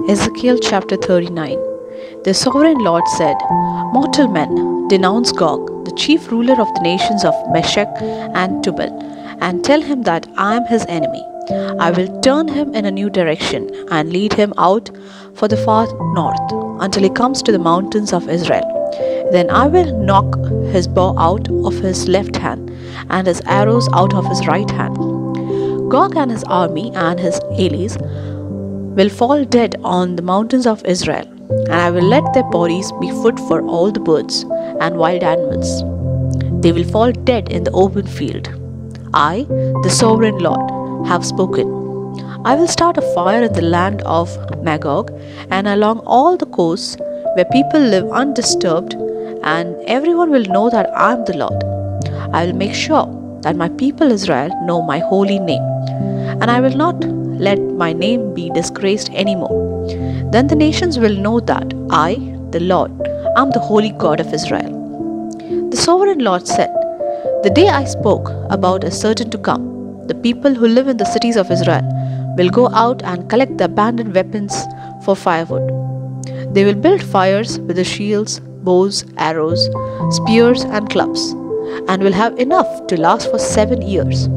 Ezekiel chapter 39. The sovereign Lord said, Mortal men, denounce Gog, the chief ruler of the nations of Meshech and Tubal, and tell him that I am his enemy. I will turn him in a new direction and lead him out for the far north until he comes to the mountains of Israel. Then I will knock his bow out of his left hand and his arrows out of his right hand. Gog and his army and his allies will fall dead on the mountains of Israel, and I will let their bodies be food for all the birds and wild animals. They will fall dead in the open field. I, the sovereign Lord, have spoken. I will start a fire in the land of Magog and along all the coasts where people live undisturbed, and everyone will know that I am the Lord. I will make sure that my people Israel know my holy name, and I will not let my name be disgraced anymore. Then the nations will know that I, the Lord, am the holy God of Israel. The sovereign Lord said, The day I spoke about is certain to come. The people who live in the cities of Israel will go out and collect the abandoned weapons for firewood. They will build fires with the shields, bows, arrows, spears, and clubs, and will have enough to last for 7 years.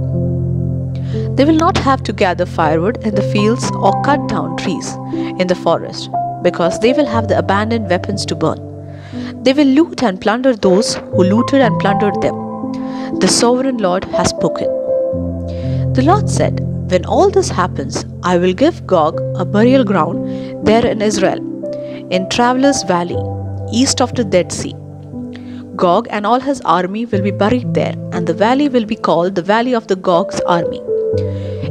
They will not have to gather firewood in the fields or cut down trees in the forest, because they will have the abandoned weapons to burn. They will loot and plunder those who looted and plundered them. The sovereign Lord has spoken. The Lord said, When all this happens, I will give Gog a burial ground there in Israel, in Travelers Valley, east of the Dead Sea. Gog and all his army will be buried there, and the valley will be called the Valley of the Gog's army.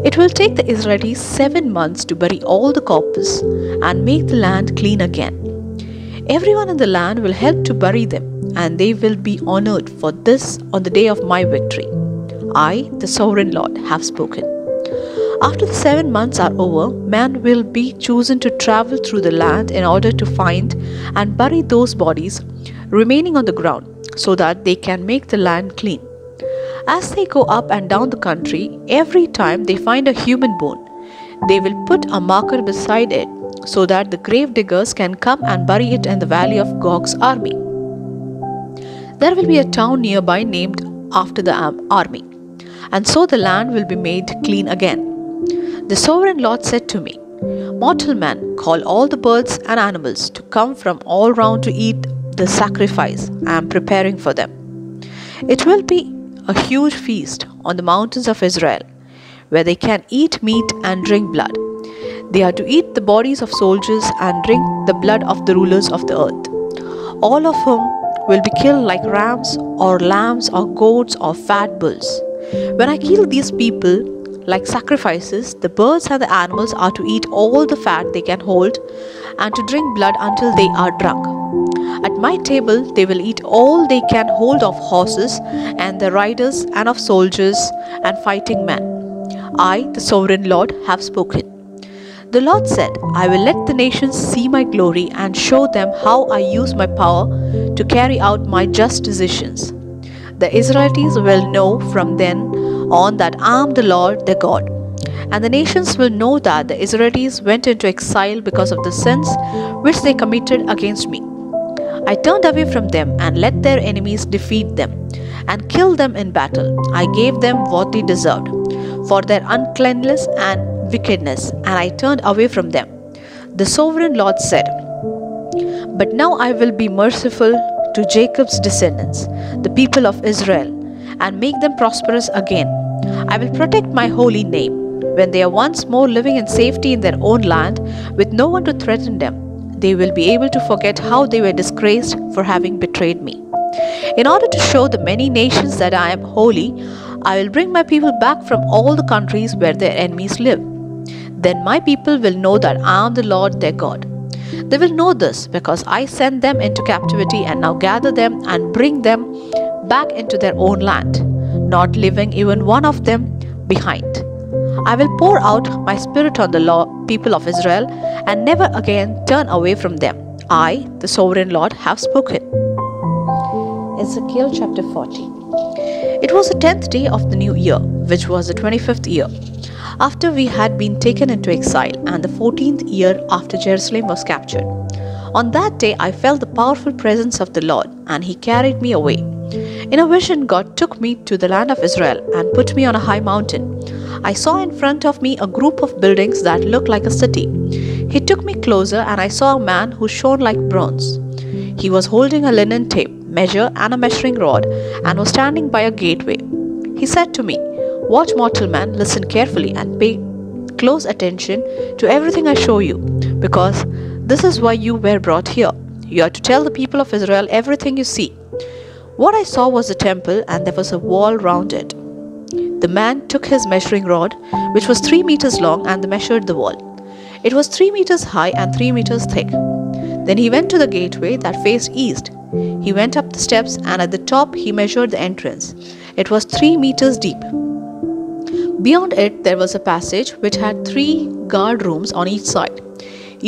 It will take the Israelites 7 months to bury all the corpses and make the land clean again. Everyone in the land will help to bury them, and they will be honored for this on the day of my victory. I, the sovereign Lord, have spoken. After the 7 months are over, man will be chosen to travel through the land in order to find and bury those bodies remaining on the ground, so that they can make the land clean. As they go up and down the country, every time they find a human bone, they will put a marker beside it so that the grave diggers can come and bury it in the valley of Gog's army. There will be a town nearby named after the army, and so the land will be made clean again. The sovereign Lord said to me, Mortal man, call all the birds and animals to come from all round to eat the sacrifice I am preparing for them. It will be a huge feast on the mountains of Israel, where they can eat meat and drink blood. They are to eat the bodies of soldiers and drink the blood of the rulers of the earth, all of whom will be killed like rams or lambs or goats or fat bulls. When I kill these people like sacrifices, the birds and the animals are to eat all the fat they can hold and to drink blood until they are drunk. At my table they will eat all they can hold of horses and the riders and of soldiers and fighting men. I, the sovereign Lord, have spoken. The Lord said, I will let the nations see my glory and show them how I use my power to carry out my just decisions. The Israelites will know from then on that I am the Lord their God. And the nations will know that the Israelites went into exile because of the sins which they committed against me. I turned away from them and let their enemies defeat them and kill them in battle. I gave them what they deserved for their uncleanness and wickedness, and I turned away from them. The sovereign Lord said, But now I will be merciful to Jacob's descendants, the people of Israel, and make them prosperous again. I will protect my holy name. When they are once more living in safety in their own land with no one to threaten them, they will be able to forget how they were disgraced for having betrayed me. In order to show the many nations that I am holy, I will bring my people back from all the countries where their enemies live. Then my people will know that I am the Lord their God. They will know this because I sent them into captivity and now gather them and bring them back into their own land, not leaving even one of them behind. I will pour out my spirit on the people of Israel and never again turn away from them. I, the sovereign Lord, have spoken. Ezekiel chapter 40. It was the 10th day of the new year, which was the 25th year. after we had been taken into exile, and the 14th year after Jerusalem was captured. On that day I felt the powerful presence of the Lord, and he carried me away. In a vision, God took me to the land of Israel and put me on a high mountain. I saw in front of me a group of buildings that looked like a city. He took me closer, and I saw a man who shone like bronze. He was holding a linen tape, measure, and a measuring rod, and was standing by a gateway. He said to me, "Watch, mortal man, listen carefully, and pay close attention to everything I show you, because this is why you were brought here. You are to tell the people of Israel everything you see." What I saw was a temple, and there was a wall round it. The man took his measuring rod, which was 3 meters long, and measured the wall. It was 3 meters high and 3 meters thick. Then he went to the gateway that faced east. He went up the steps, and at the top he measured the entrance. It was 3 meters deep. Beyond it there was a passage which had 3 guard rooms on each side.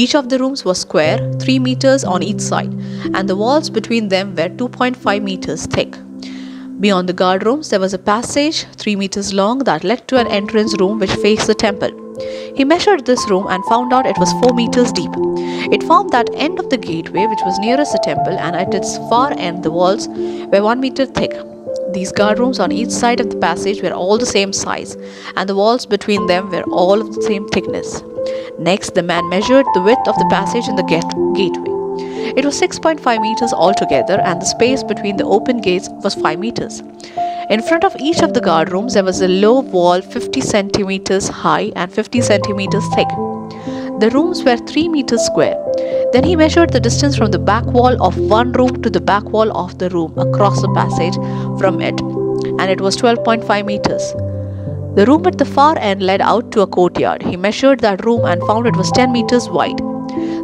Each of the rooms was square, 3 meters on each side, and the walls between them were 2.5 meters thick. Beyond the guard rooms there was a passage 3 meters long that led to an entrance room which faced the temple. He measured this room and found out it was 4 meters deep. It formed that end of the gateway which was nearest the temple, and at its far end the walls were 1 meter thick. These guard rooms on each side of the passage were all the same size, and the walls between them were all of the same thickness. Next, the man measured the width of the passage in the gateway. It was 6.5 meters altogether, and the space between the open gates was 5 meters. In front of each of the guard rooms there was a low wall 50 centimeters high and 50 centimeters thick. The rooms were 3 meters square. Then he measured the distance from the back wall of one room to the back wall of the room across the passage from it, and it was 12.5 meters. The room at the far end led out to a courtyard. He measured that room and found it was 10 meters wide.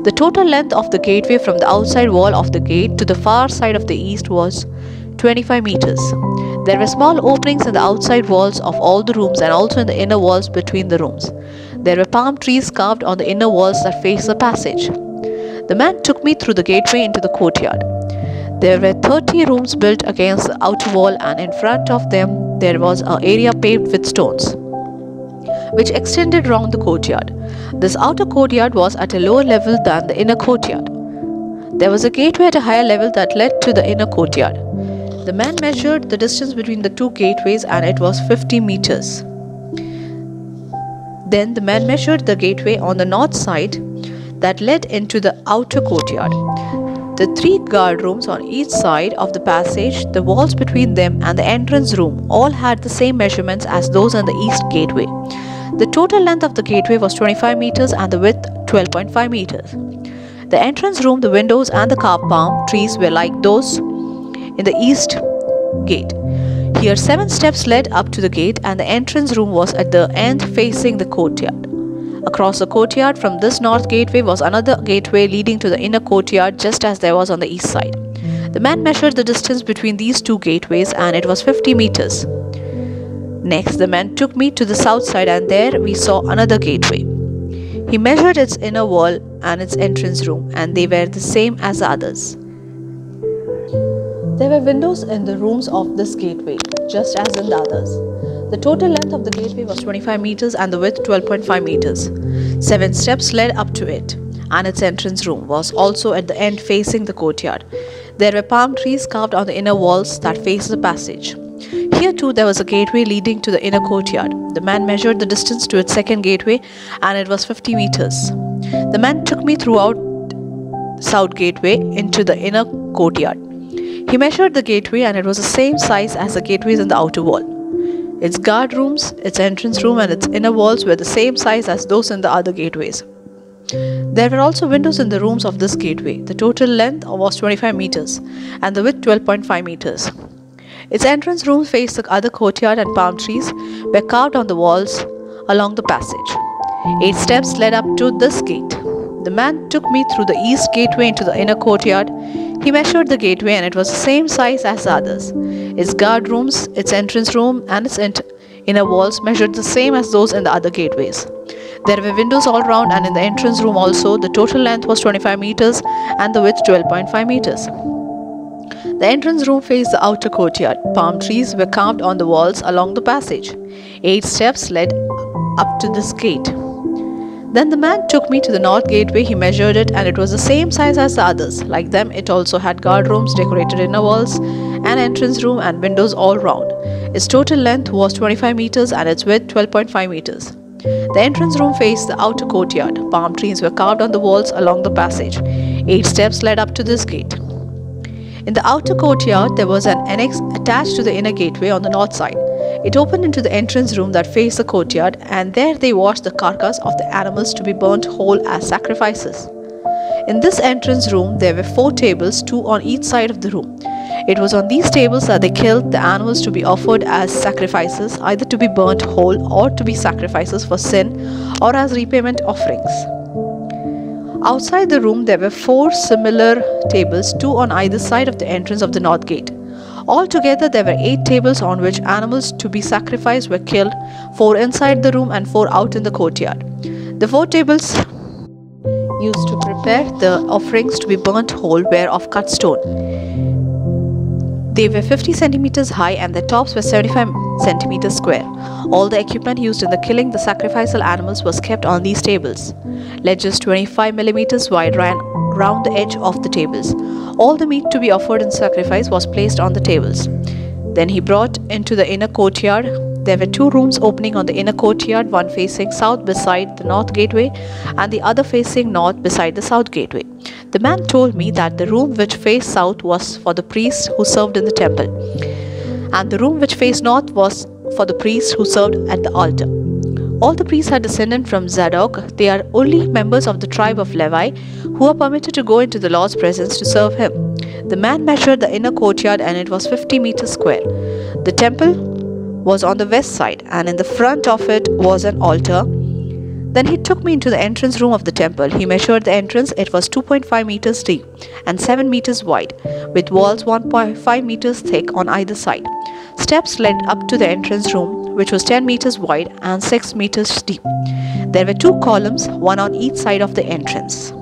The total length of the gateway from the outside wall of the gate to the far side of the east was 25 meters. There were small openings in the outside walls of all the rooms and also in the inner walls between the rooms. There were palm trees carved on the inner walls that faced the passage. The man took me through the gateway into the courtyard. There were 30 rooms built against the outer wall, and in front of them there was an area paved with stones, which extended round the courtyard. This outer courtyard was at a lower level than the inner courtyard. There was a gateway at a higher level that led to the inner courtyard. The man measured the distance between the 2 gateways, and it was 50 meters. Then the man measured the gateway on the north side that led into the outer courtyard. The 3 guard rooms on each side of the passage, the walls between them, and the entrance room all had the same measurements as those on the east gateway. The total length of the gateway was 25 meters and the width 12.5 meters. The entrance room, the windows, and the carved palm trees were like those in the east gate. Here 7 steps led up to the gate, and the entrance room was at the end facing the courtyard. Across the courtyard from this north gateway was another gateway leading to the inner courtyard, just as there was on the east side. The man measured the distance between these 2 gateways, and it was 50 meters. Next, the man took me to the south side, and there we saw another gateway. He measured its inner wall and its entrance room, and they were the same as the others. There were windows in the rooms of this gateway, just as in the others. The total length of the gateway was 25 meters and the width 12.5 meters. 7 steps led up to it, and its entrance room was also at the end facing the courtyard. There were palm trees carved on the inner walls that faced the passage. Here too there was a gateway leading to the inner courtyard. The man measured the distance to its second gateway, and it was 50 meters. The man took me throughout the south gateway into the inner courtyard. He measured the gateway, and it was the same size as the gateways in the outer wall. Its guard rooms, its entrance room, and its inner walls were the same size as those in the other gateways. There were also windows in the rooms of this gateway. The total length was 25 meters and the width 12.5 meters. Its entrance room faced the other courtyard, and palm trees were carved on the walls along the passage. 8 steps led up to this gate. The man took me through the east gateway into the inner courtyard. He measured the gateway, and it was the same size as the others. Its guard rooms, its entrance room, and its inner walls measured the same as those in the other gateways. There were windows all round, and in the entrance room also. The total length was 25 meters and the width 12.5 meters. The entrance room faced the outer courtyard. Palm trees were carved on the walls along the passage. 8 steps led up to this gate. Then the man took me to the north gateway. He measured it, and it was the same size as the others. Like them, it also had guard rooms, decorated inner walls, an entrance room, and windows all round. Its total length was 25 meters and its width 12.5 meters. The entrance room faced the outer courtyard. Palm trees were carved on the walls along the passage. 8 steps led up to this gate. In the outer courtyard, there was an annex attached to the inner gateway on the north side. It opened into the entrance room that faced the courtyard, and there they washed the carcass of the animals to be burnt whole as sacrifices. In this entrance room, there were 4 tables, 2 on each side of the room. It was on these tables that they killed the animals to be offered as sacrifices, either to be burnt whole or to be sacrifices for sin or as repayment offerings. Outside the room, there were 4 similar tables, 2 on either side of the entrance of the north gate. Altogether, there were 8 tables on which animals to be sacrificed were killed, 4 inside the room and 4 out in the courtyard. The 4 tables used to prepare the offerings to be burnt whole were of cut stone. They were 50 centimeters high and their tops were 75 centimeters square. All the equipment used in the killing the sacrificial animals was kept on these tables. Ledges 25 millimeters wide ran round the edge of the tables. All the meat to be offered in sacrifice was placed on the tables. Then he brought into the inner courtyard. There were 2 rooms opening on the inner courtyard, one facing south beside the north gateway and the other facing north beside the south gateway. The man told me that the room which faced south was for the priests who served in the temple, and the room which faced north was for the priests who served at the altar. All the priests are descended from Zadok. They are only members of the tribe of Levi who are permitted to go into the Lord's presence to serve him. The man measured the inner courtyard, and it was 50 meters square. The temple was on the west side, and in the front of it was an altar. Then he took me into the entrance room of the temple. He measured the entrance. It was 2.5 meters deep and 7 meters wide, with walls 1.5 meters thick on either side. Steps led up to the entrance room, which was 10 meters wide and 6 meters deep. There were 2 columns, one on each side of the entrance.